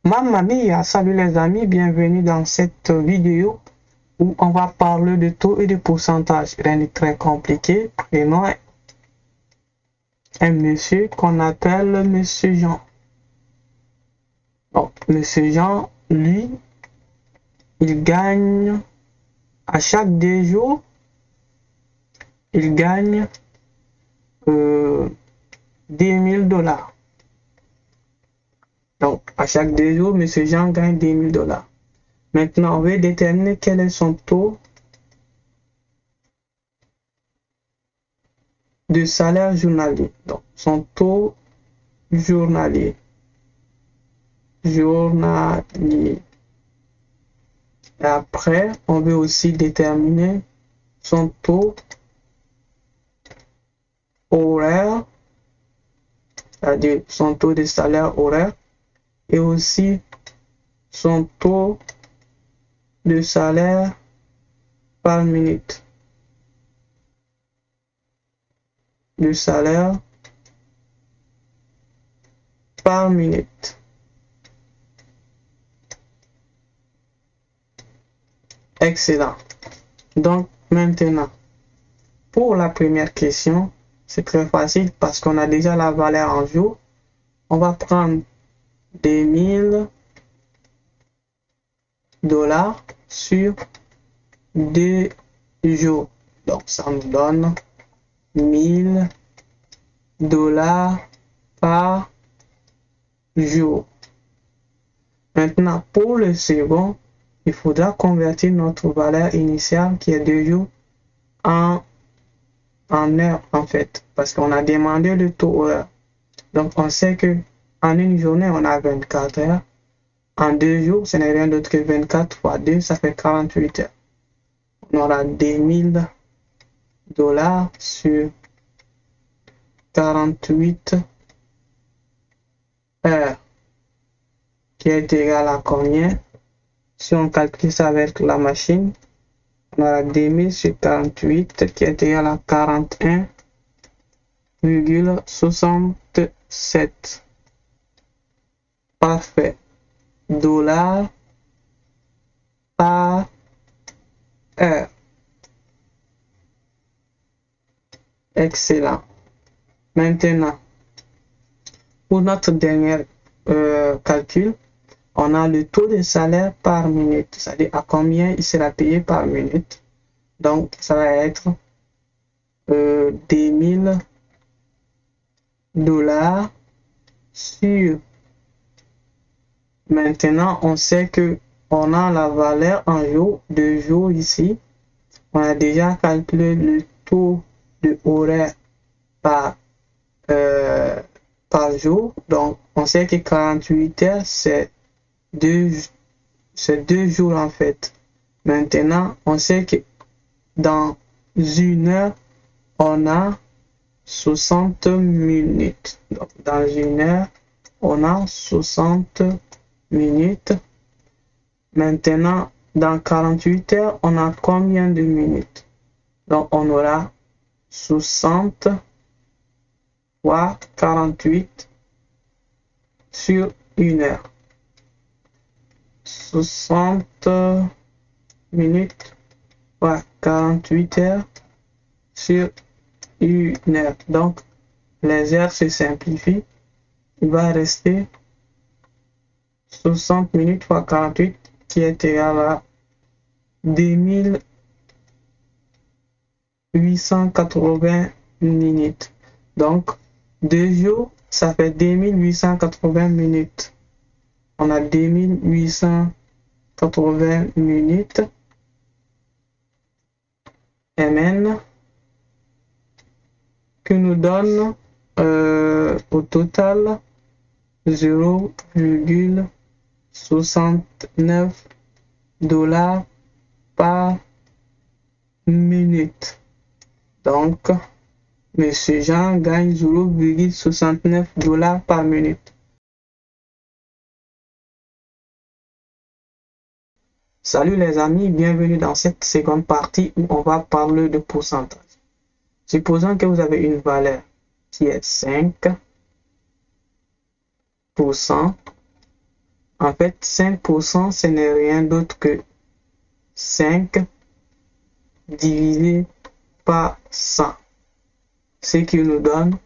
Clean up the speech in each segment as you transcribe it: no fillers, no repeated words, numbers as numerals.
Mamma mia, salut les amis, bienvenue dans cette vidéo où on va parler de taux et de pourcentage. Rien de très compliqué. Prenons un monsieur qu'on appelle Monsieur Jean. Donc, Monsieur Jean, lui, il gagne à chaque 2 jours, il gagne 10 000 $. Donc, à chaque 2 jours, Monsieur Jean gagne 10 000 $. Maintenant, on veut déterminer quel est son taux de salaire journalier. Donc, son taux journalier. Et après, on veut aussi déterminer son taux horaire, c'est-à-dire son taux de salaire horaire, et aussi son taux de salaire par minute. Le salaire par minute. Excellent. Donc maintenant, pour la première question, c'est très facile parce qu'on a déjà la valeur en jours. On va prendre 10 000 $ sur 2 jours. Donc ça nous donne 1000 $ par jour. Maintenant, pour le second, il faudra convertir notre valeur initiale qui est 2 jours en heures en fait, parce qu'on a demandé le taux horaire. Donc on sait que en une journée on a 24 heures. En 2 jours, ce n'est rien d'autre que 24 fois 2, ça fait 48 heures. On aura 10 000 $ sur 48 heures, qui est égal à combien? Si on calcule ça avec la machine, on aura 10 000 sur 48 qui est égal à 41,67. Parfait. Dollars par heure. Excellent. Maintenant, pour notre dernier calcul, on a le taux de salaire par minute, c'est-à-dire à combien il sera payé par minute. Donc, ça va être 10 000 $ sur. Maintenant, on sait que on a la valeur en jours, de jours ici. On a déjà calculé le taux de horaire par jour. Donc, on sait que 48 heures, c'est 2 jours en fait. Maintenant, on sait que dans une heure, on a 60 minutes. Donc, dans une heure, on a 60 minutes. Maintenant, dans 48 heures, on a combien de minutes? Donc, on aura 60 fois 48 sur une heure. 60 minutes fois 48 heures sur une heure. Donc, les heures se simplifient. Il va rester 60 minutes fois 48 qui est égal à 2880 minutes. Donc, 2 jours, ça fait 2880 minutes. On a 2880 minutes. MN que nous donne au total 0,69 $ par minute. Donc, Monsieur Jean gagne 0,69 $ par minute. Salut les amis, bienvenue dans cette seconde partie où on va parler de pourcentage. Supposons que vous avez une valeur qui est 5% En fait, 5%, ce n'est rien d'autre que 5 divisé par 100, ce qui nous donne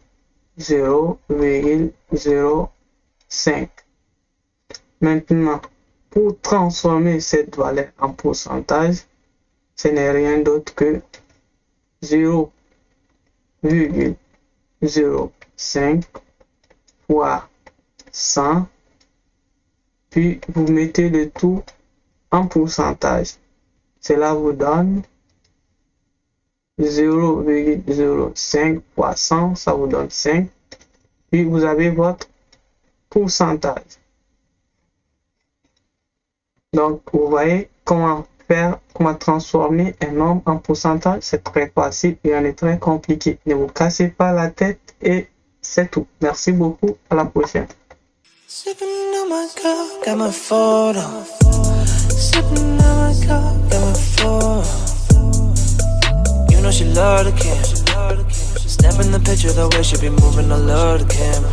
0,05. Maintenant, pour transformer cette valeur en pourcentage, ce n'est rien d'autre que 0,05 fois 100, puis vous mettez le tout en pourcentage. Cela vous donne 0,05 fois 100, ça vous donne 5. Puis vous avez votre pourcentage. Donc, vous voyez comment transformer un nombre en pourcentage. C'est très facile et on est très compliqué. Ne vous cassez pas la tête et c'est tout. Merci beaucoup. À la prochaine. Sipping on my cup, got my photo. Sipping on my cup, got my photo. You know she love the camera. Snapping the picture the way she be moving, I love the camera.